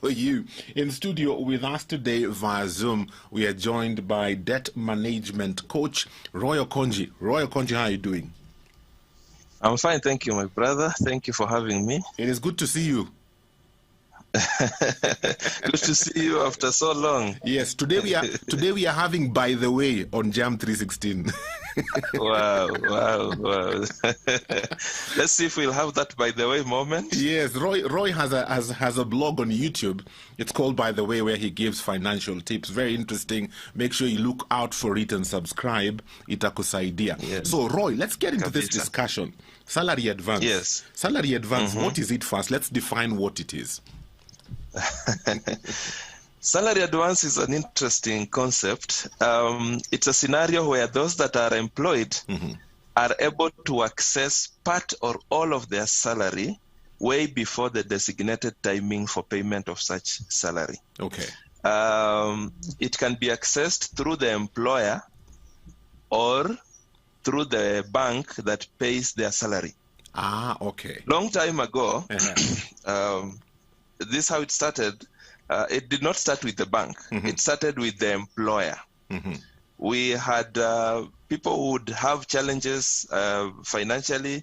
For you. In studio with us today via Zoom, we are joined by debt management coach Roy Okonji. Roy Okonji, how are you doing? I'm fine, thank you, my brother. Thank you for having me. It is good to see you. Good to see you after so long. Yes, today we are having By the Way on Jam 316. Wow. Let's see if we'll have that By the Way moment. Yes, Roy has a blog on YouTube. It's called By the Way, where he gives financial tips. Very interesting. Make sure you look out for it and subscribe. Itakusaidia. Yes. So Roy, let's get into this discussion. Salary advance. Yes. Salary advance, what is it first? Let's define what it is. Salary advance is an interesting concept. It's a scenario where those that are employed are able to access part or all of their salary way before the designated timing for payment of such salary. Okay. It can be accessed through the employer or through the bank that pays their salary. Ah, okay. Long time ago, this is how it started. It did not start with the bank. It started with the employer. We had people who would have challenges financially,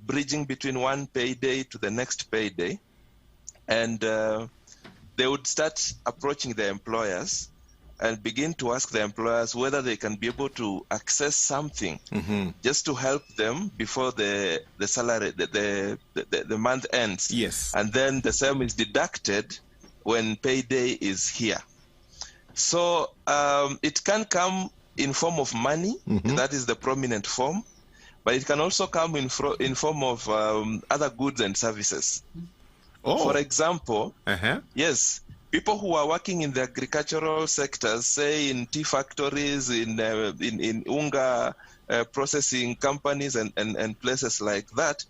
bridging between one payday to the next payday. And they would start approaching the employers and begin to ask the employers whether they can be able to access something just to help them before the salary, the month ends. Yes. And then the same is deducted when payday is here. So it can come in form of money, that is the prominent form, but it can also come in form of other goods and services. Oh. For example, yes, people who are working in the agricultural sectors, say in tea factories, in unga processing companies and places like that,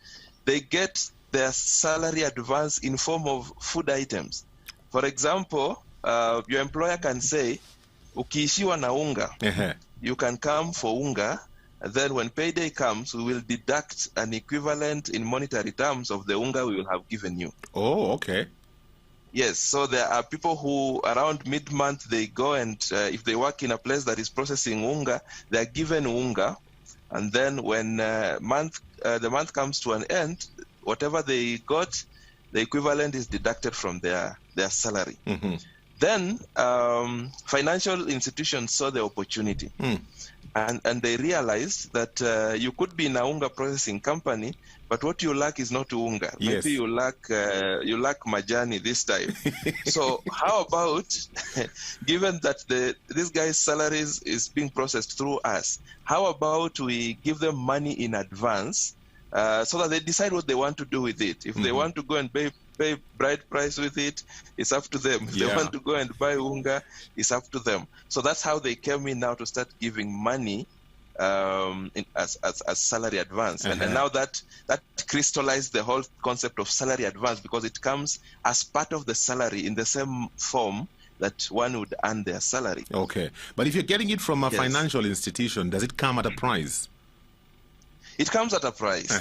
they get their salary advance in form of food items. For example, your employer can say, ukiishiwa na unga, you can come for unga, and then when payday comes, we will deduct an equivalent in monetary terms of the unga we will have given you. Oh, okay. Yes, so there are people who around mid-month, they go and if they work in a place that is processing unga, they are given unga, and then when the month comes to an end, whatever they got, the equivalent is deducted from their salary. Then financial institutions saw the opportunity, and they realized that you could be in a unga processing company, but what you lack is not unga. Yes. Maybe you lack majani this time. So how about, given that this guy's salaries is being processed through us, how about we give them money in advance so that they decide what they want to do with it? If they want to go and pay bride price with it, it's up to them. If they want to go and buy unga, it's up to them. So that's how they came in now to start giving money as salary advance. And now that crystallized the whole concept of salary advance, because it comes as part of the salary in the same form that one would earn their salary. Okay. But if you're getting it from a financial institution, does it come at a price? It comes at a price,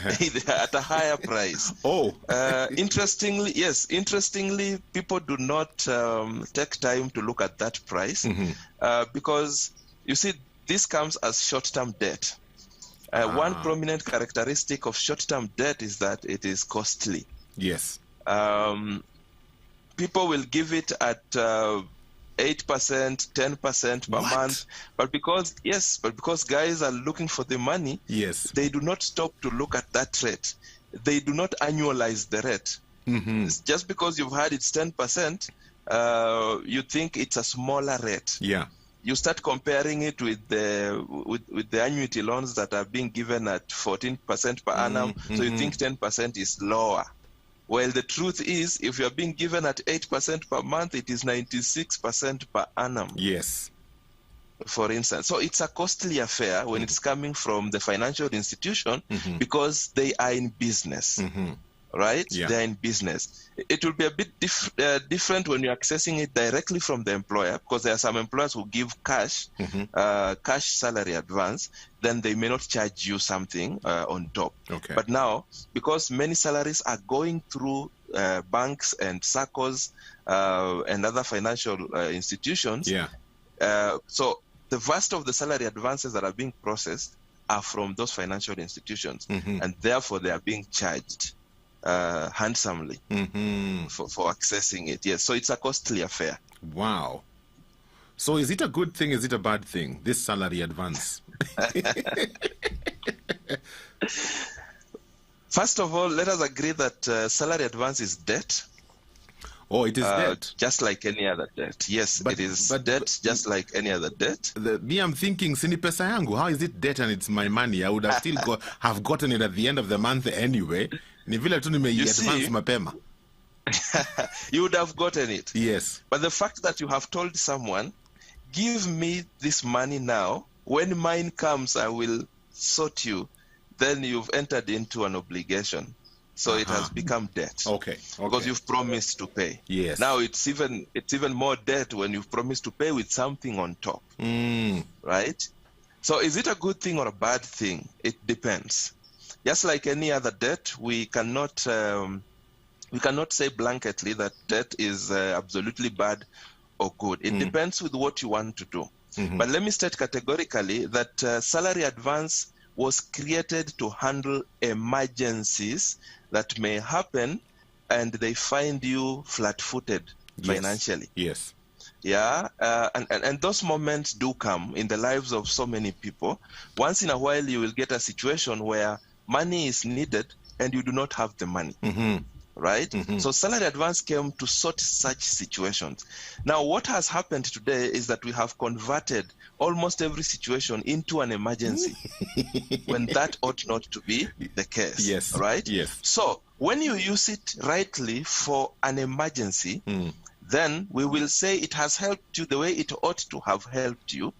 at a higher price. Oh. Interestingly, people do not take time to look at that price because, you see, this comes as short-term debt. One prominent characteristic of short-term debt is that it is costly. Yes. People will give it at 8%, 10% per month, but because guys are looking for the money, they do not stop to look at that rate. They do not annualize the rate. Just because you've had it's 10%, you think it's a smaller rate. Yeah. You start comparing it with the annuity loans that are being given at 14% per annum, so you think 10% is lower. Well, the truth is, if you are being given at 8% per month, it is 96% per annum. Yes. For instance. So it's a costly affair when it's coming from the financial institution because they are in business. Right? Yeah. They're in business. It will be a bit different when you're accessing it directly from the employer, because there are some employers who give cash, cash salary advance, then they may not charge you something on top. Okay. But now, because many salaries are going through banks and SACCOs and other financial institutions. Yeah. So the vast of the salary advances that are being processed are from those financial institutions, and therefore they are being charged handsomely for accessing it. Yes, so it's a costly affair. Wow. So is it a good thing? Is it a bad thing, this salary advance? First of all, let us agree that salary advance is debt. Oh, it is debt. Just like any other debt. Yes, it is debt just like any other debt. Me, I'm thinking, sini pesa yangu, how is it debt and it's my money? I would have still have gotten it at the end of the month anyway. Ni vile tu advance mapema. You would have gotten it. Yes. But the fact that you have told someone, give me this money now, when mine comes, I will sort you, then you've entered into an obligation. So it has become debt. Okay. Because you've promised to pay. Yes. Now it's even more debt when you've promised to pay with something on top. Right? So is it a good thing or a bad thing? It depends. Just like any other debt, we cannot say blanketly that debt is absolutely bad or good. It depends with what you want to do. But let me state categorically that salary advance was created to handle emergencies that may happen, and they find you flat-footed financially. Yes. Yeah, and those moments do come in the lives of so many people. Once in a while, you will get a situation where money is needed and you do not have the money. Right? So salary advance came to sort such situations. Now, what has happened today is that we have converted almost every situation into an emergency when that ought not to be the case. Yes. Right? Yes. So when you use it rightly for an emergency, then we will say it has helped you the way it ought to have helped you,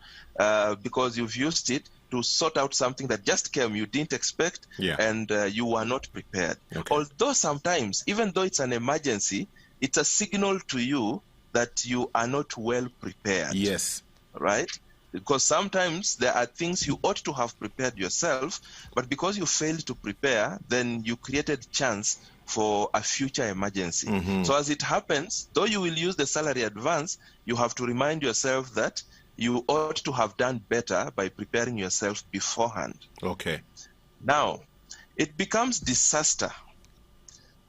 because you've used it to sort out something that just came, you didn't expect, and you were not prepared. Although sometimes, even though it's an emergency, it's a signal to you that you are not well prepared. Yes. Right? Because sometimes there are things you ought to have prepared yourself, but because you failed to prepare, then you created chance for a future emergency. So as it happens, though you will use the salary advance, you have to remind yourself that you ought to have done better by preparing yourself beforehand. Okay. Now, it becomes disaster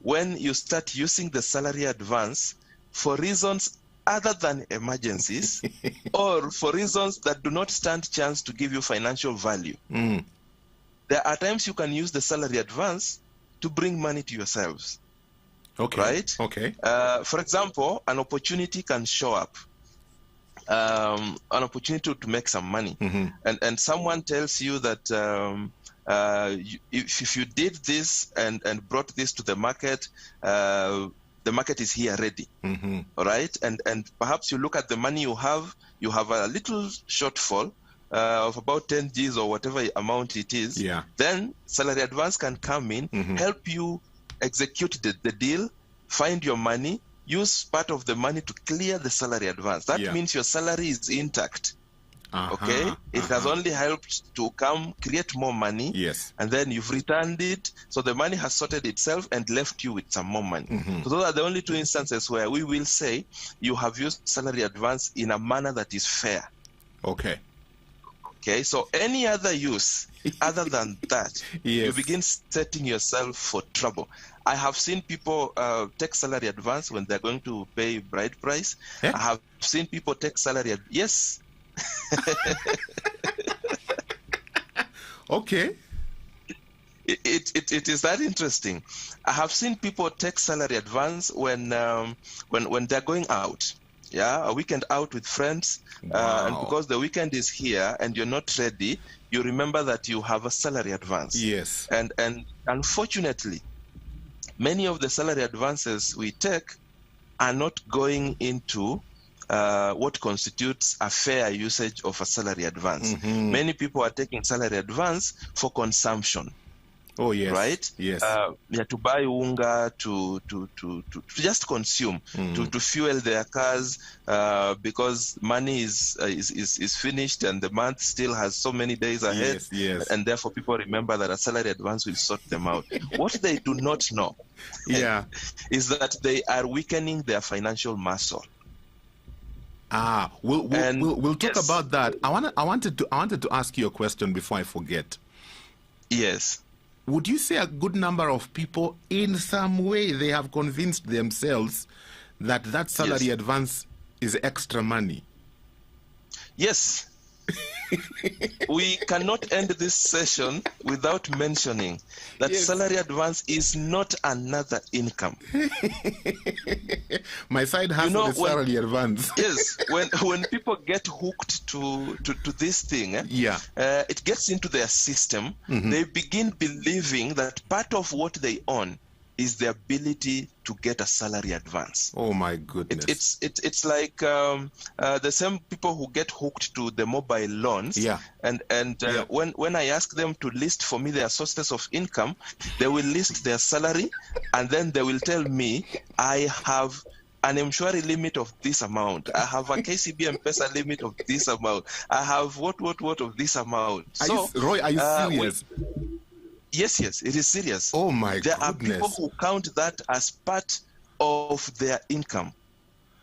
when you start using the salary advance for reasons other than emergencies or for reasons that do not stand chance to give you financial value. There are times you can use the salary advance to bring money to yourselves. Okay. Right? Okay. For example, an opportunity can show up. An opportunity to make some money, and someone tells you that if you did this and brought this to the market is here ready. All right, and perhaps you look at the money you have a little shortfall of about 10 Gs or whatever amount it is. Then salary advance can come in, help you execute the deal, find your money, use part of the money to clear the salary advance. That means your salary is intact. Okay? It has only helped to create more money. Yes. And then you've returned it. So the money has sorted itself and left you with some more money. So those are the only two instances where we will say you have used salary advance in a manner that is fair. Okay. Okay, so any other use other than that, you begin setting yourself for trouble. I have seen people take salary advance when they're going to pay bride price. I have seen people take salary yes. Okay. It is that interesting. I have seen people take salary advance when they're going out. Yeah, a weekend out with friends. And because the weekend is here and you're not ready, you remember that you have a salary advance. Yes. And unfortunately, many of the salary advances we take are not going into what constitutes a fair usage of a salary advance. Many people are taking salary advance for consumption. Oh yes, right? Yes. To buy unga, to just consume, to fuel their cars, because money is finished and the month still has so many days ahead. Yes. And therefore people remember that a salary advance will sort them out. What they do not know, is that they are weakening their financial muscle. We'll talk about that. I wanted to ask you a question before I forget. Yes. Would you say a good number of people, in some way, they have convinced themselves that salary advance is extra money? Yes. We cannot end this session without mentioning that salary advance is not another income. My side hustle is salary advance. Yes, when people get hooked to this thing, it gets into their system. They begin believing that part of what they own is the ability to get a salary advance. Oh my goodness! It's like the same people who get hooked to the mobile loans. And when I ask them to list for me their sources of income, they will list their salary, and then they will tell me, I have an M-Shwari limit of this amount. I have a KCB M-Pesa limit of this amount. I have what of this amount. Roy, are you serious? Yes, it is serious. Oh my goodness. There are people who count that as part of their income.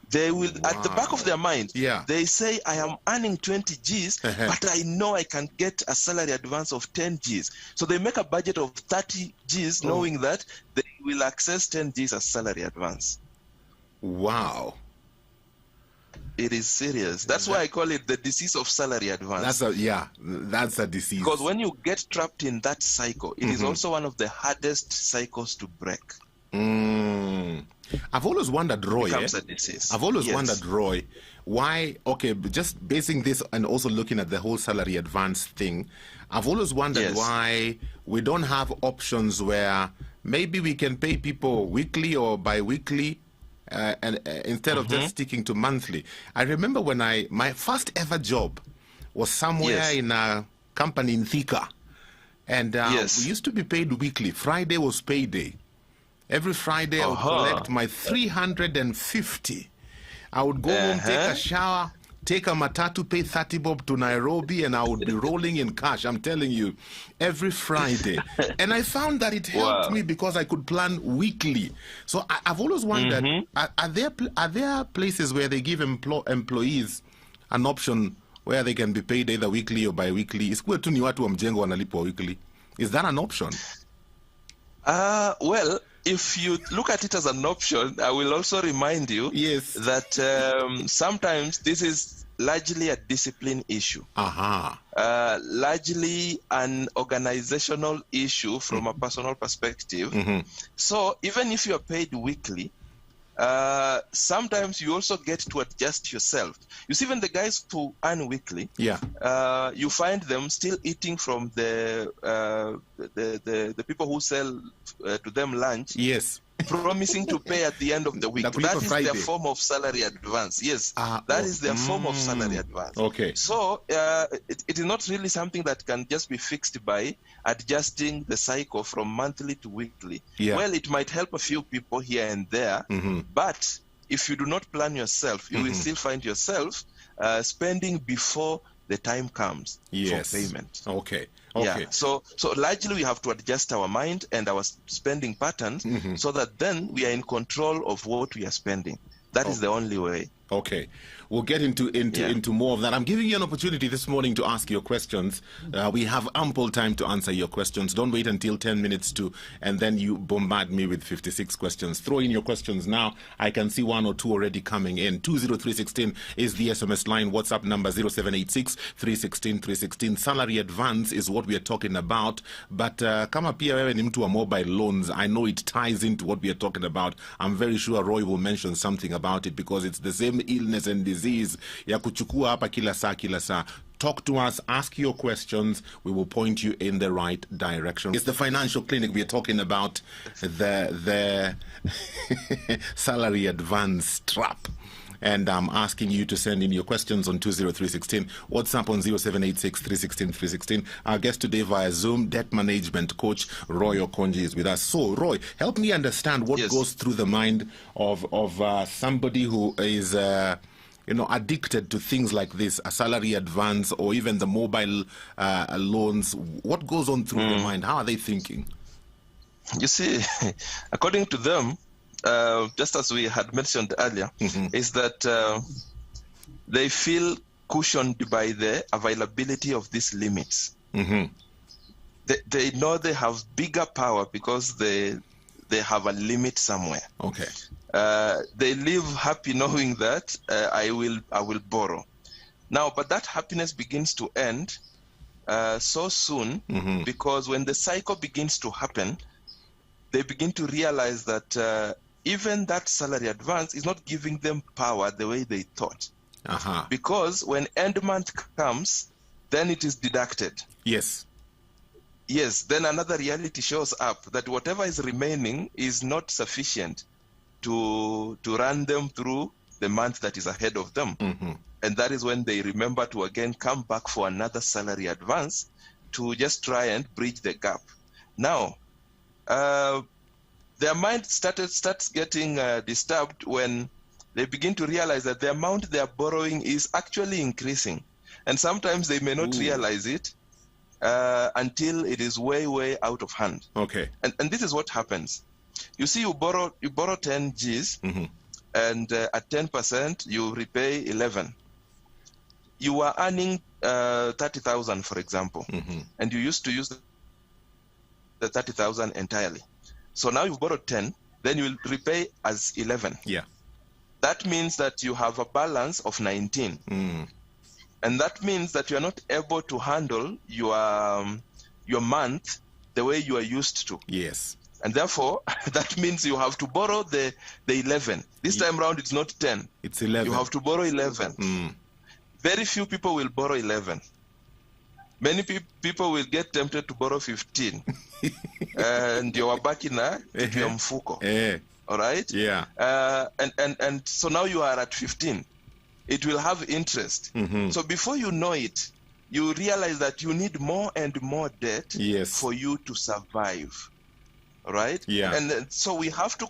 They will, at the back of their mind, they say, I am earning 20 Gs, but I know I can get a salary advance of 10 Gs. So they make a budget of 30 Gs, knowing that they will access 10 Gs as salary advance. Wow. It is serious. That's why I call it the disease of salary advance. That's a disease. Because when you get trapped in that cycle, it is also one of the hardest cycles to break. I've always wondered, Roy. Becomes a disease. I've always wondered, Roy, why? Okay, just basing this and also looking at the whole salary advance thing, I've always wondered why we don't have options where maybe we can pay people weekly or bi-weekly. And instead of just sticking to monthly. I remember when my first ever job was somewhere in a company in Thika, and we used to be paid weekly. Friday was payday. Every Friday I would collect my 350. I would go home, take a shower, take a matatu, pay 30 bob to Nairobi, and I would be rolling in cash. I'm telling you, every Friday. And I found that it helped me because I could plan weekly. So I've always wondered, are there places where they give employees an option where they can be paid either weekly or bi-weekly? Isikuwe tu ni watu wa mjengo wanalipwa weekly. Is that an option? Well, if you look at it as an option, I will also remind you that sometimes this is largely a discipline issue. Largely an organizational issue from a personal perspective. So even if you are paid weekly, sometimes you also get to adjust yourself. You see, even the guys who earn weekly, you find them still eating from the people who sell to them lunch. Promising to pay at the end of the week. That is their form of salary advance. That is their form of salary advance. So it is not really something that can just be fixed by adjusting the cycle from monthly to weekly. Well, it might help a few people here and there, but if you do not plan yourself, you will still find yourself spending before the time comes for payment. So largely we have to adjust our mind and our spending patterns so that then we are in control of what we are spending. That is the only way. We'll get into more of that. I'm giving you an opportunity this morning to ask your questions. We have ample time to answer your questions. Don't wait until 10 minutes and then you bombard me with 56 questions. Throw in your questions now. I can see one or two already coming in. 20316 is the SMS line. WhatsApp number 0786 316 316. Salary advance is what we are talking about. But kama pia wewe ni mtu wa mobile loans, I know it ties into what we are talking about. I'm very sure Roy will mention something about it because it's the same illness and disease ya kuchukua hapa kila saa. Talk to us, ask your questions, we will point you in the right direction. It's the financial clinic. We are talking about the salary advance trap. and I'm asking you to send in your questions on 20316, WhatsApp on 0786 316 316. Our guest today via Zoom, debt management coach Roy Okonji is with us. So, Roy, help me understand what goes through the mind of somebody who is addicted to things like this, a salary advance or even the mobile loans. What goes on through their mind? How are they thinking? You see, according to them, just as we had mentioned earlier, is that they feel cushioned by the availability of these limits. They know they have bigger power because they have a limit somewhere. Okay. They live happy knowing that I will borrow. Now, but that happiness begins to end so soon because when the cycle begins to happen, they begin to realize that even that salary advance is not giving them power the way they thought. Because when end month comes, then it is deducted. Yes. Yes, then another reality shows up that whatever is remaining is not sufficient to run them through the month that is ahead of them. And that is when they remember to again come back for another salary advance to just try and bridge the gap. Now, their mind starts getting disturbed when they begin to realize that the amount they are borrowing is actually increasing. And sometimes they may not realize it until it is way, way out of hand. Okay. And this is what happens. You see, you borrow 10 Gs, and at 10%, you repay 11. You are earning 30,000, for example, and you used to use the 30,000 entirely. So now you've borrowed 10, then you will repay as 11. Yeah. That means that you have a balance of 19. And that means that you are not able to handle your month the way you are used to. Yes. And therefore, that means you have to borrow the 11. This time around, it's not 10. It's 11. You have to borrow 11. Very few people will borrow 11. Many people will get tempted to borrow 15. And you are back in a mfuko. All right? Yeah. And so now you are at 15. It will have interest. So before you know it, you realize that you need more and more debt for you to survive. All right? Yeah. And so we have to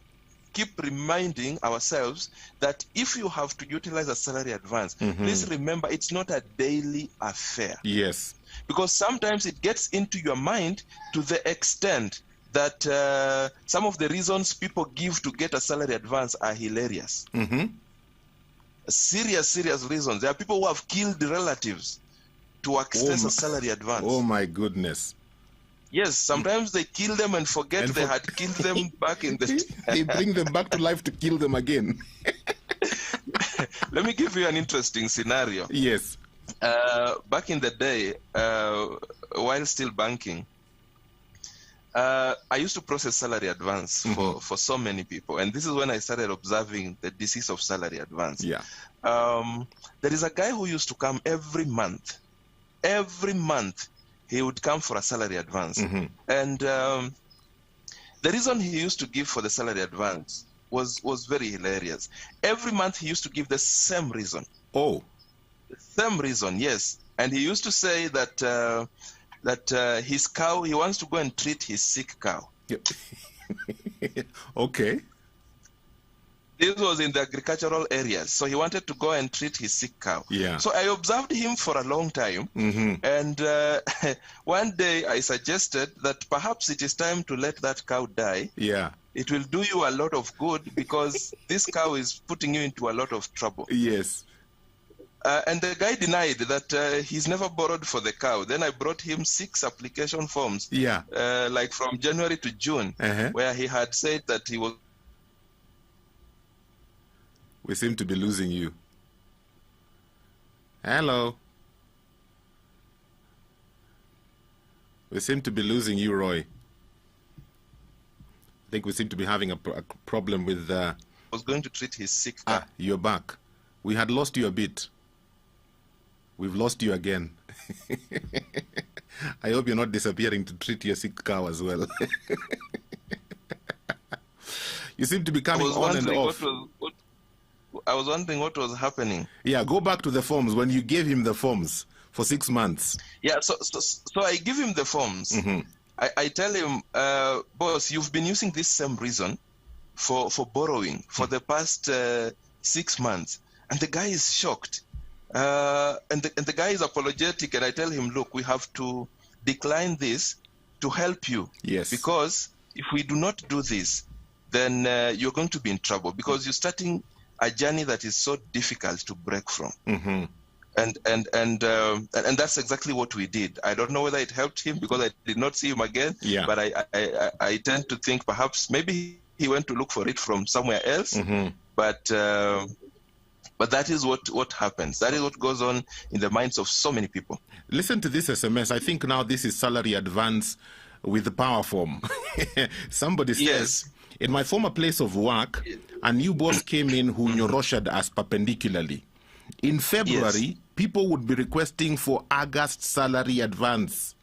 keep reminding ourselves that if you have to utilize a salary advance, please remember it's not a daily affair. Yes. Because sometimes it gets into your mind to the extent that some of the reasons people give to get a salary advance are hilarious. Serious reasons. There are people who have killed relatives to access a salary advance. Oh my goodness. Yes, sometimes they kill them and forget they had killed them back in the... They bring them back to life to kill them again. Let me give you an interesting scenario. Yes. Back in the day, while still banking, I used to process salary advance for so many people. And this is when I started observing the disease of salary advance. Yeah. There is a guy who used to come every month. Every month, he would come for a salary advance. And the reason he used to give for the salary advance was very hilarious. Every month, he used to give the same reason. Oh. The same reason, yes. And he used to say that his cow, he wants to go and treat his sick cow. Yep. Okay. This was in the agricultural areas. So he wanted to go and treat his sick cow. Yeah. So I observed him for a long time. And one day I suggested that perhaps it is time to let that cow die. Yeah. It will do you a lot of good because this cow is putting you into a lot of trouble. Yes. And the guy denied that he's never borrowed for the cow. Then I brought him 6 application forms, like from January to June, where he had said that he was... We seem to be losing you. Hello. We seem to be losing you, Roy. I think we seem to be having a problem with... was going to treat his sick cow. You're back. We had lost you a bit. We've lost you again. I hope you're not disappearing to treat your sick cow as well. You seem to be coming on and off. I was wondering what was happening. Yeah, go back to the forms when you gave him the forms for 6 months. Yeah, so I give him the forms. I tell him, boss, you've been using this same reason for borrowing for the past 6 months, and the guy is shocked. And the guy is apologetic, and I tell him, look, we have to decline this to help you. Yes. Because if we do not do this, then you're going to be in trouble, because you're starting a journey that is so difficult to break from. And that's exactly what we did. I don't know whether it helped him, because I did not see him again. Yeah. But I tend to think perhaps maybe he went to look for it from somewhere else. But that is what happens. That is what goes on in the minds of so many people. Listen to this SMS. I think now this is salary advance with the power form. Somebody says, Yes. in my former place of work, a new boss came in who nyoroshad us perpendicularly. In February, people would be requesting for August salary advance.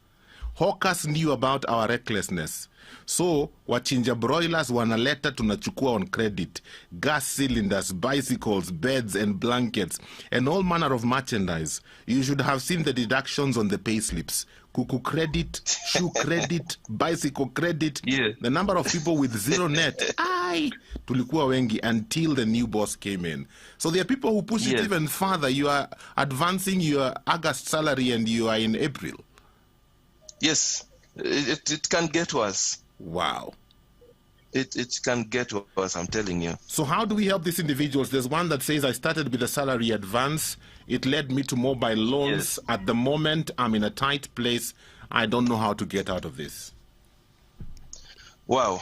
Hawkers knew about our recklessness. So, wachinja broilers wanaleta tunachukua on credit. Gas cylinders, bicycles, beds and blankets, and all manner of merchandise. You should have seen the deductions on the pay slips. Kuku credit, shoe credit, bicycle credit. Yeah. The number of people with zero net. Tulikuwa wengi until the new boss came in. So there are people who push it even further. You are advancing your August salary and you are in April. Yes. It can get worse. Wow. It can get worse, I'm telling you. So how do we help these individuals? There's one that says, I started with a salary advance. It led me to mobile loans. At the moment, I'm in a tight place. I don't know how to get out of this. Wow.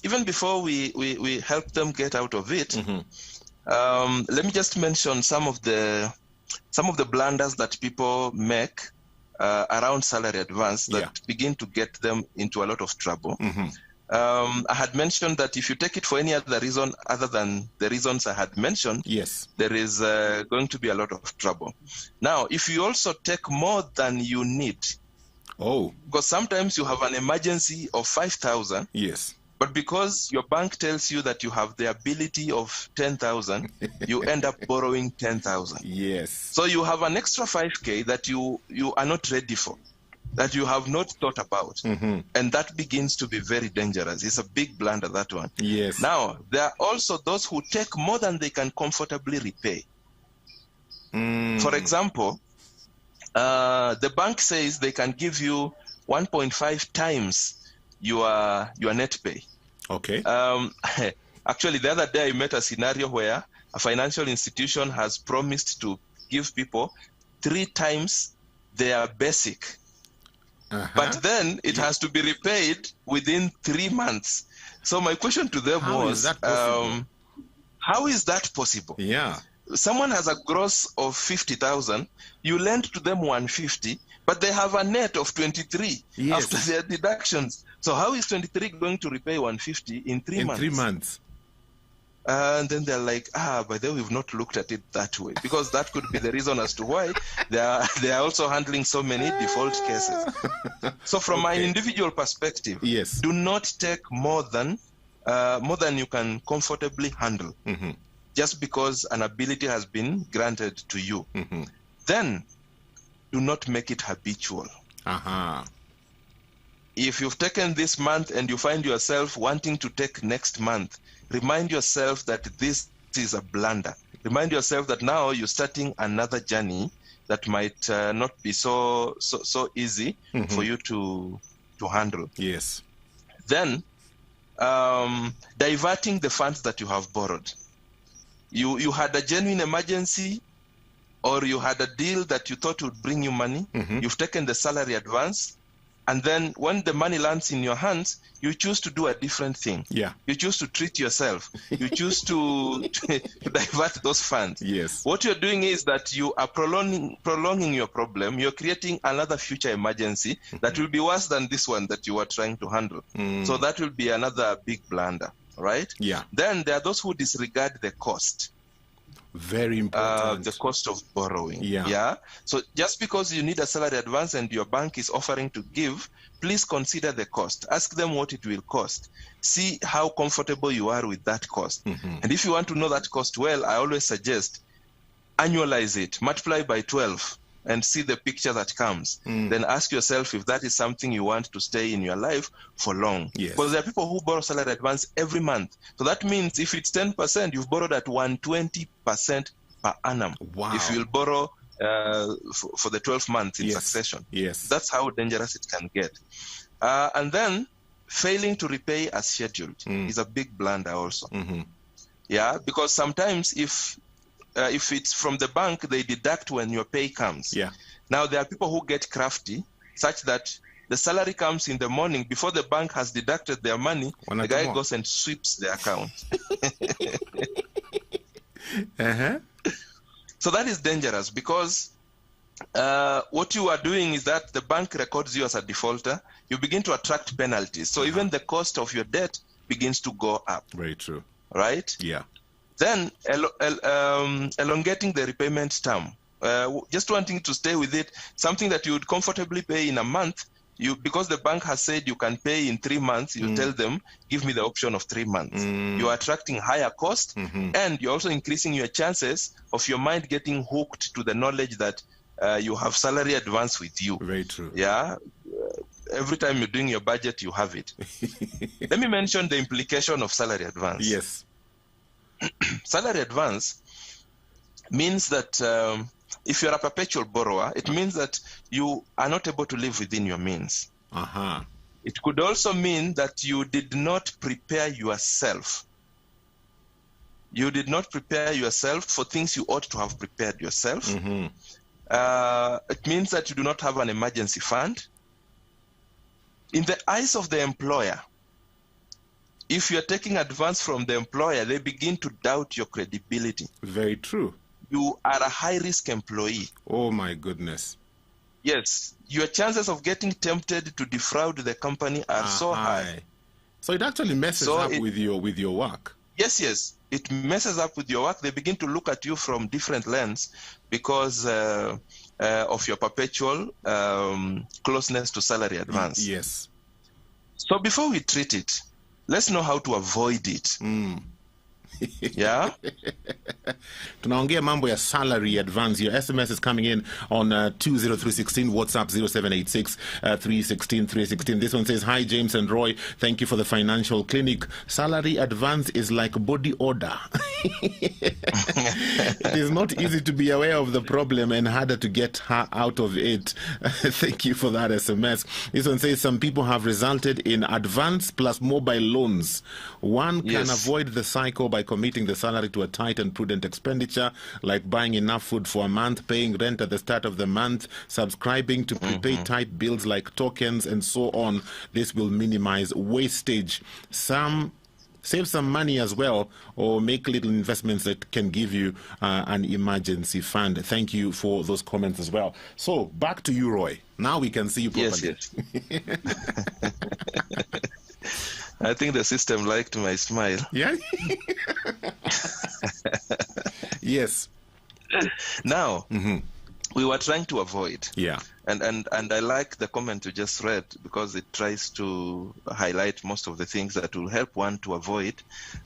Even before we help them get out of it, let me just mention some of the blunders that people make around salary advance that begin to get them into a lot of trouble. I had mentioned that if you take it for any other reason other than the reasons I had mentioned, there is going to be a lot of trouble. Now, if you also take more than you need, because sometimes you have an emergency of 5,000, but because your bank tells you that you have the ability of 10,000, you end up borrowing 10,000. So you have an extra 5K that you are not ready for, that you have not thought about. And that begins to be very dangerous. It's a big blunder, that one. Now, there are also those who take more than they can comfortably repay. For example, the bank says they can give you 1.5 times your net pay. Actually, the other day I met a scenario where a financial institution has promised to give people 3 times their basic. But then it has to be repaid within 3 months. So my question to them was, how is that possible? Someone has a gross of 50,000, you lend to them 150, but they have a net of 23 after their deductions. So how is 23 going to repay 150 in 3 months? In 3 months. And then they're like, by the way, we've not looked at it that way, because that could be the reason as to why they are also handling so many default cases. So from my individual perspective, do not take more than you can comfortably handle, just because an ability has been granted to you. Then do not make it habitual. If you've taken this month and you find yourself wanting to take next month, remind yourself that this is a blunder. Remind yourself that now you're starting another journey that might not be so easy for you to handle. Then diverting the funds that you have borrowed. You had a genuine emergency, or you had a deal that you thought would bring you money. You've taken the salary advance, and then when the money lands in your hands, you choose to do a different thing. You choose to treat yourself. You choose to divert those funds. What you're doing is that you are prolonging your problem. You're creating another future emergency that will be worse than this one that you are trying to handle. So that will be another big blunder, right? Then there are those who disregard the cost. Very important. The cost of borrowing. So just because you need a salary advance and your bank is offering to give, please consider the cost. Ask them what it will cost. see how comfortable you are with that cost. And if you want to know that cost well, I always suggest annualize it, multiply by 12, and see the picture that comes. Then ask yourself if that is something you want to stay in your life for long. Yes. Because there are people who borrow salary advance every month. So that means if it's 10%, you've borrowed at 120% per annum. Wow. If you'll borrow for the 12 months in succession. Yes. That's how dangerous it can get. And then failing to repay as scheduled is a big blunder also. Yeah, because sometimes if it's from the bank, they deduct when your pay comes. Yeah. Now, there are people who get crafty such that the salary comes in the morning before the bank has deducted their money. The guy goes and sweeps the account. So that is dangerous because what you are doing is that the bank records you as a defaulter. You begin to attract penalties. So even the cost of your debt begins to go up. Very true. Right? Yeah. Then elongating the repayment term. Just wanting to stay with it, something that you would comfortably pay in a month, because the bank has said you can pay in 3 months, you tell them, give me the option of 3 months. You are attracting higher cost, and you're also increasing your chances of your mind getting hooked to the knowledge that you have salary advance with you. Very true. Yeah. Every time you're doing your budget, you have it. Let me mention the implication of salary advance. Yes. Salary advance means that if you're a perpetual borrower, it means that you are not able to live within your means. It could also mean that you did not prepare yourself. You did not prepare yourself for things you ought to have prepared yourself. It means that you do not have an emergency fund. In the eyes of the employer, if you're taking advance from the employer, they begin to doubt your credibility. Very true. You are a high-risk employee. Oh, my goodness. Yes. Your chances of getting tempted to defraud the company are so high. So it actually messes up with your work. Yes. It messes up with your work. They begin to look at you from different lens because of your perpetual closeness to salary advance. Yes. So before we treat it, let's know how to avoid it. Yeah. Tunaongea mambo ya salary advance. Your SMS is coming in on 20316, WhatsApp 0786 316 316. This one says, hi James and Roy, thank you for the financial clinic. Salary advance is like body odor. It is not easy to be aware of the problem and harder to get her out of it. Thank you for that SMS. This one says, some people have resulted in advance plus mobile loans. One can avoid the cycle by committing the salary to a tight and prudent expenditure, like buying enough food for a month, paying rent at the start of the month, subscribing to prepaid type bills like tokens, and so on. This will minimize wastage. Save some money as well, or make little investments that can give you an emergency fund. Thank you for those comments as well. So back to you, Roy. Now we can see you properly. Yes. I think the system liked my smile. Yeah. Yes. Now, we were trying to avoid. Yeah. And I like the comment you just read because it tries to highlight most of the things that will help one to avoid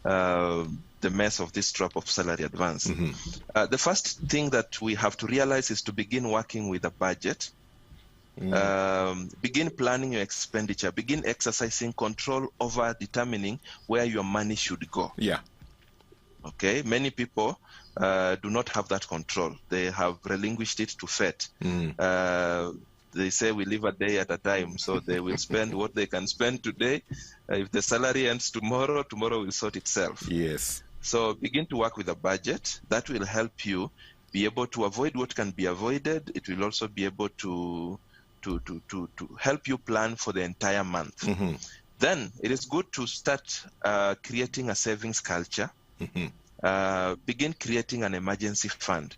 the mess of this trap of salary advance. The first thing that we have to realize is to begin working with a budget. Begin planning your expenditure. Begin exercising control over determining where your money should go. Yeah. Okay. Many people do not have that control. They have relinquished it to fate. They say we live a day at a time, so they will spend what they can spend today. If the salary ends tomorrow, tomorrow will sort itself. Yes. So begin to work with a budget. That will help you be able to avoid what can be avoided. It will also be able to help you plan for the entire month. Then it is good to start creating a savings culture. Begin creating an emergency fund.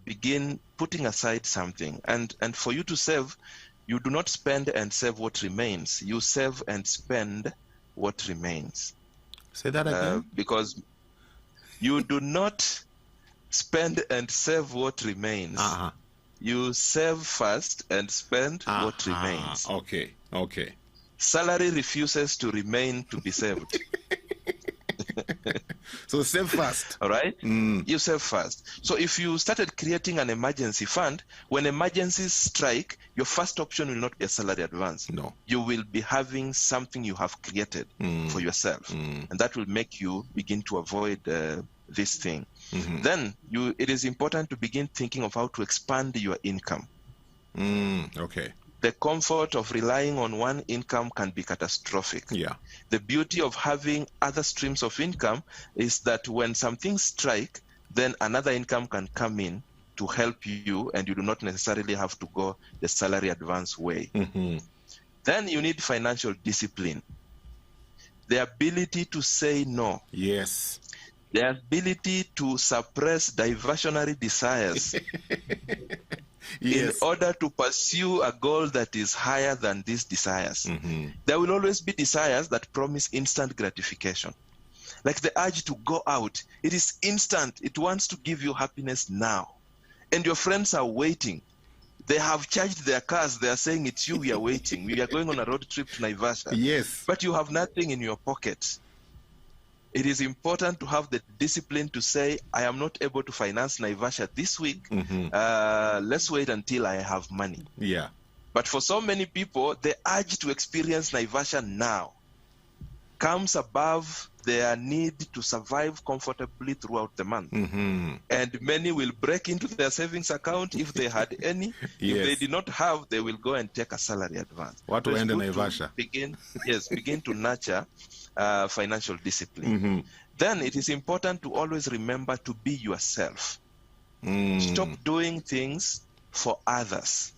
Begin putting aside something. And for you to save, you do not spend and save what remains. You save and spend what remains. Say that again. Because you do not spend and save what remains. You save first and spend what remains. Okay. salary refuses to remain to be saved. So save first. All right? You save first. So if you started creating an emergency fund, when emergencies strike, your first option will not be a salary advance. No. You will be having something you have created for yourself. And that will make you begin to avoid this thing. Then it is important to begin thinking of how to expand your income. Okay. The comfort of relying on one income can be catastrophic. Yeah. The beauty of having other streams of income is that when some things strike, then another income can come in to help you, and you do not necessarily have to go the salary advance way. Then you need financial discipline. The ability to say no. Yes. The ability to suppress diversionary desires. Yes. In order to pursue a goal that is higher than these desires. There will always be desires that promise instant gratification. Like the urge to go out, it is instant. It wants to give you happiness now. And your friends are waiting. They have charged their cars. They are saying, it's you we are waiting. We are going on a road trip to Naivasha. Yes. But you have nothing in your pocket. It is important to have the discipline to say, I am not able to finance Naivasha this week. Let's wait until I have money. Yeah. But for so many people, the urge to experience Naivasha now comes above their need to survive comfortably throughout the month. And many will break into their savings account if they had any. Yes. If they did not have, they will go and take a salary advance. What to end in Naivasha? Begin to nurture financial discipline. Then it is important to always remember to be yourself. Stop doing things for others.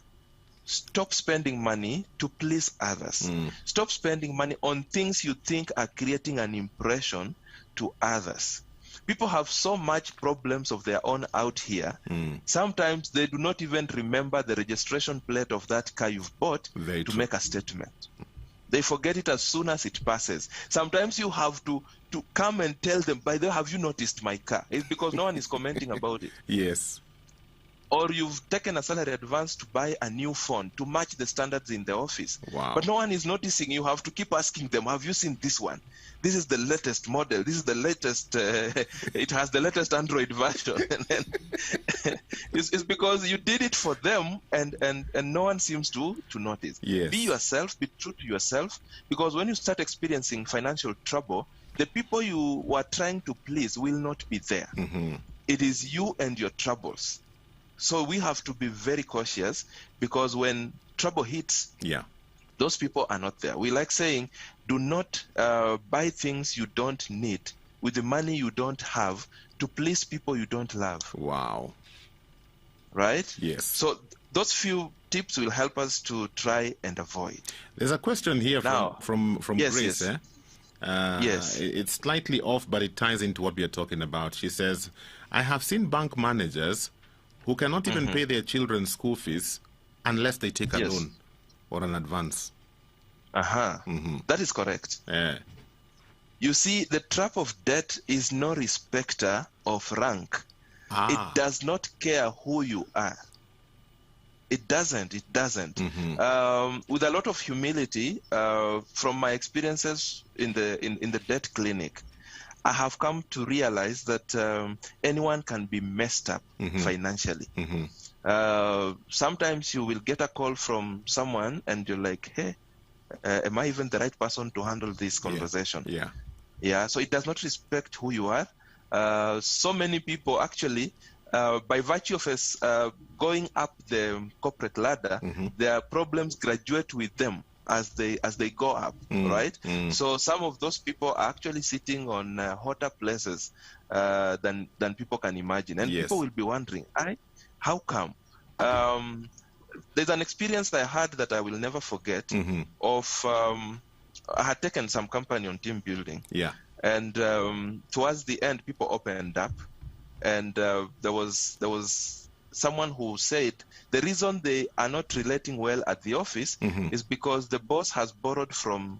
Stop spending money to please others. Stop spending money on things you think are creating an impression to others. People have so much problems of their own out here. Sometimes they do not even remember the registration plate of that car you've bought to make a statement. They forget it as soon as it passes. Sometimes you have to come and tell them, by the way, have you noticed my car? It's because no one is commenting about it. Yes. Or you've taken a salary advance to buy a new phone to match the standards in the office. Wow. But no one is noticing. You have to keep asking them, have you seen this one? This is the latest model. This is the latest, it has the latest Android version. It's because you did it for them, and no one seems to notice. Yes. Be yourself, be true to yourself, because when you start experiencing financial trouble, the people you were trying to please will not be there. It is you and your troubles. So we have to be very cautious, because when trouble hits, those people are not there. We like saying, do not buy things you don't need with the money you don't have to please people you don't love. Wow. Right? Yes. So those few tips will help us to try and avoid. There's a question here from yes, Grace. Yes. Yes. It's slightly off, but it ties into what we are talking about. She says, I have seen bank managers who cannot even pay their children's school fees unless they take a loan or an advance. That is correct. You see, the trap of debt is no respecter of rank. It does not care who you are. It doesn't. With a lot of humility, from my experiences in the debt clinic, I have come to realize that anyone can be messed up financially. Sometimes you will get a call from someone and you're like, hey, am I even the right person to handle this conversation? So it does not respect who you are. So many people actually, by virtue of us going up the corporate ladder, their problems graduate with them as they go up, right? So some of those people are actually sitting on hotter places than people can imagine, and people will be wondering, how come? There's an experience I had that I will never forget. Of I had taken some company on team building, and towards the end, people opened up, and there was someone who said the reason they are not relating well at the office is because the boss has borrowed from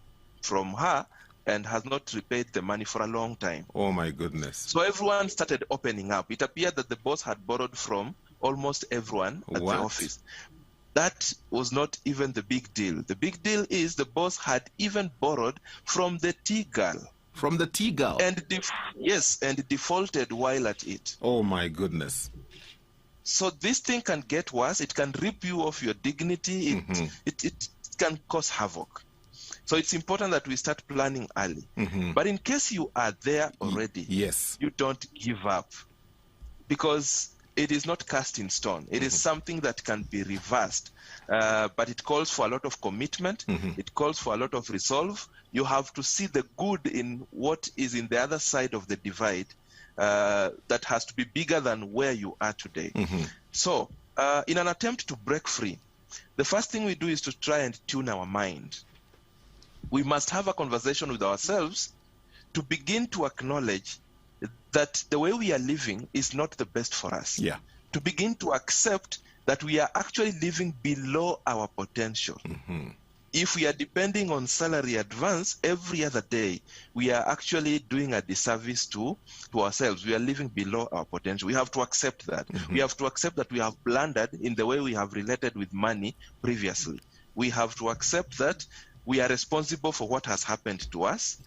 her and has not repaid the money for a long time. Oh my goodness. So everyone started opening up. It appeared that the boss had borrowed from almost everyone at the office. that was not even the big deal. The big deal is the boss had even borrowed from the tea girl. From the tea girl? And and defaulted while at it. Oh my goodness. So this thing can get worse. It can rip you of your dignity. It can cause havoc. So it's important that we start planning early. But in case you are there already, yes, you don't give up, because it is not cast in stone. It is something that can be reversed, but it calls for a lot of commitment. It calls for a lot of resolve. You have to see the good in what is in the other side of the divide, that has to be bigger than where you are today. So in an attempt to break free, the first thing we do is to try and tune our mind. We must have a conversation with ourselves to begin to acknowledge that the way we are living is not the best for us. Yeah. To begin to accept that we are actually living below our potential. If we are depending on salary advance every other day, we are actually doing a disservice to ourselves. We are living below our potential. We have to accept that. We have to accept that we have blundered in the way we have related with money previously. We have to accept that we are responsible for what has happened to us.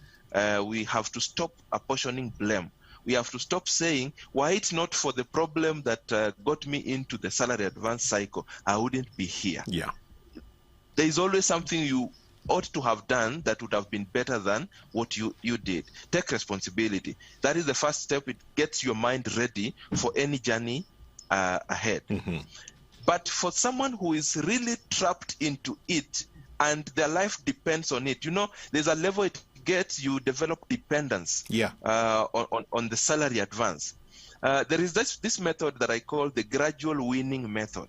We have to stop apportioning blame. We have to stop saying, why it's not for the problem that got me into the salary advance cycle, I wouldn't be here. Yeah. There is always something you ought to have done that would have been better than what you did. Take responsibility. That is the first step. It gets your mind ready for any journey ahead. But for someone who is really trapped into it and their life depends on it, there's a level it gets, you develop dependence on the salary advance. There is this method that I call the gradual weaning method.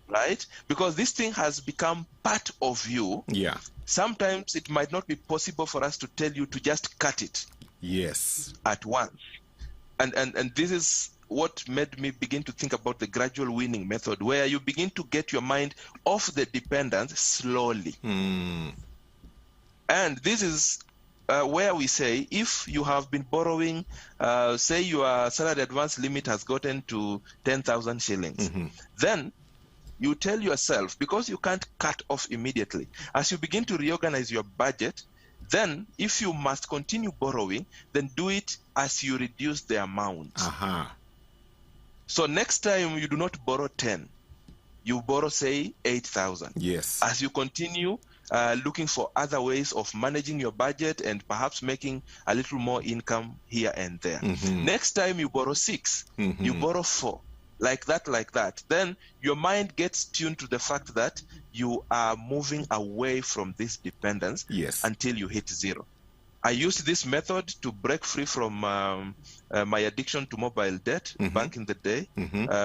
Right? Because this thing has become part of you. Yeah. Sometimes it might not be possible for us to tell you to just cut it. Yes. At once. And this is what made me begin to think about the gradual weaning method, where you begin to get your mind off the dependence slowly. And this is where we say, if you have been borrowing, say your salary advance limit has gotten to 10,000 shillings, then you tell yourself, because you can't cut off immediately, as you begin to reorganize your budget, then if you must continue borrowing, then do it as you reduce the amount. So next time you do not borrow 10, you borrow, say, 8,000. Yes. As you continue looking for other ways of managing your budget and perhaps making a little more income here and there. Next time you borrow 6, you borrow 4. Like that. Then your mind gets tuned to the fact that you are moving away from this dependence until you hit 0. I used this method to break free from my addiction to mobile debt back in the day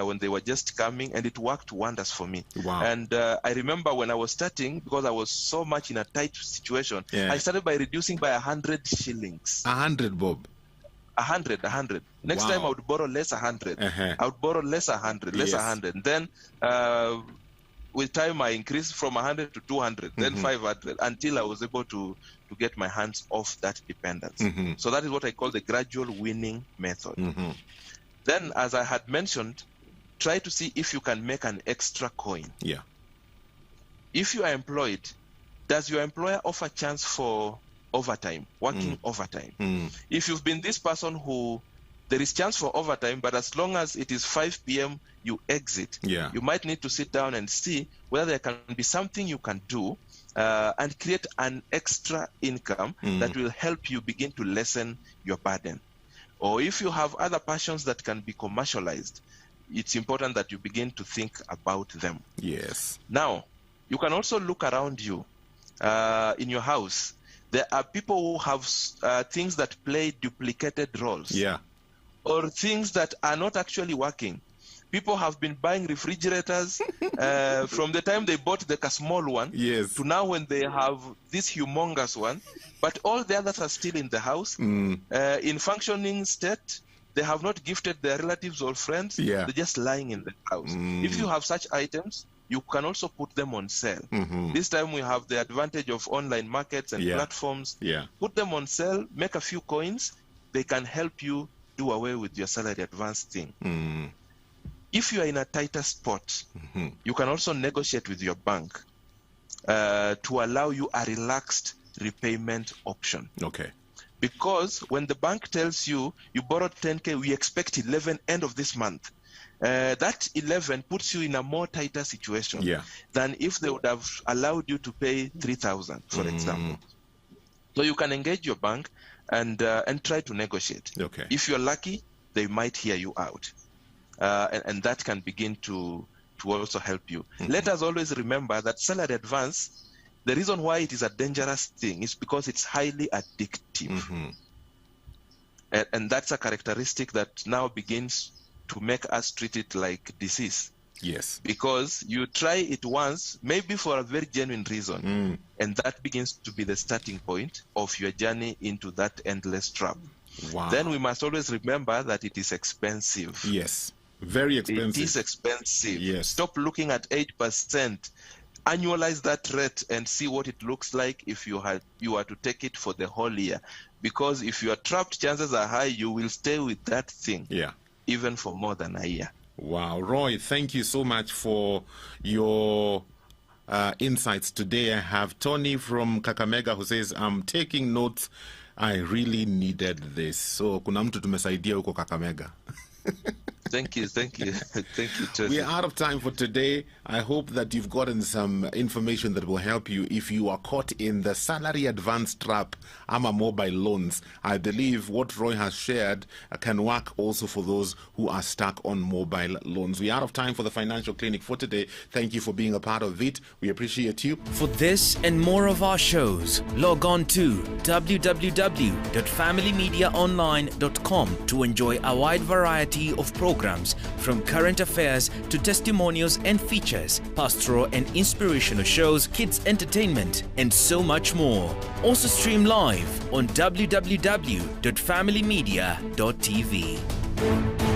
when they were just coming, and it worked wonders for me. Wow. And I remember when I was starting, because I was so much in a tight situation, I started by reducing by 100 shillings. 100, Bob? 100. Next time I would borrow less 100. I would borrow less 100, less 100. And then with time I increased from 100 to 200, then 500, until I was able to get my hands off that dependence. So that is what I call the gradual weaning method. Then, as I had mentioned, try to see if you can make an extra coin. Yeah. If you are employed, does your employer offer chance for overtime, working overtime? If you've been this person who there is chance for overtime, but as long as it is 5 p.m. you exit, you might need to sit down and see whether there can be something you can do and create an extra income that will help you begin to lessen your burden. Or if you have other passions that can be commercialized, it's important that you begin to think about them. Yes. Now, you can also look around you in your house. There are people who have things that play duplicated roles. Yeah. Or things that are not actually working. People have been buying refrigerators from the time they bought the small one to now when they have this humongous one. But all the others are still in the house, in functioning state. They have not gifted their relatives or friends. They're just lying in the house. If you have such items, you can also put them on sale. This time we have the advantage of online markets and platforms. Put them on sale, make a few coins. They can help you do away with your salary advance thing. If you are in a tighter spot, you can also negotiate with your bank to allow you a relaxed repayment option. Okay. Because when the bank tells you, you borrowed 10K, we expect 11 end of this month, that 11 puts you in a more tighter situation than if they would have allowed you to pay 3,000, for example. So you can engage your bank and try to negotiate. Okay. If you're lucky, they might hear you out. And that can begin to also help you. Let us always remember that salary advance, the reason why it is a dangerous thing is because it's highly addictive. And that's a characteristic that now begins to make us treat it like disease. Yes. Because you try it once, maybe for a very genuine reason, and that begins to be the starting point of your journey into that endless trap. Wow. Then we must always remember that it is expensive. Yes. Very expensive. It is expensive. Yes. Stop looking at 8%. Annualize that rate and see what it looks like if you are to take it for the whole year. Because if you are trapped, chances are high you will stay with that thing even for more than a year. Wow. Roy, thank you so much for your insights today. I have Tony from Kakamega who says, I'm taking notes. I really needed this. So kuna mtu tumesaidia huko Kakamega. Thank you, Tony. We are out of time for today. I hope that you've gotten some information that will help you if you are caught in the salary advance trap ama mobile loans. I believe what Roy has shared can work also for those who are stuck on mobile loans. We are out of time for the Financial Clinic for today. Thank you for being a part of it. We appreciate you. For this and more of our shows, log on to www.familymediaonline.com to enjoy a wide variety of programs from current affairs to testimonials and features, pastoral and inspirational shows, kids entertainment, and so much more. Also stream live on www.familymedia.tv.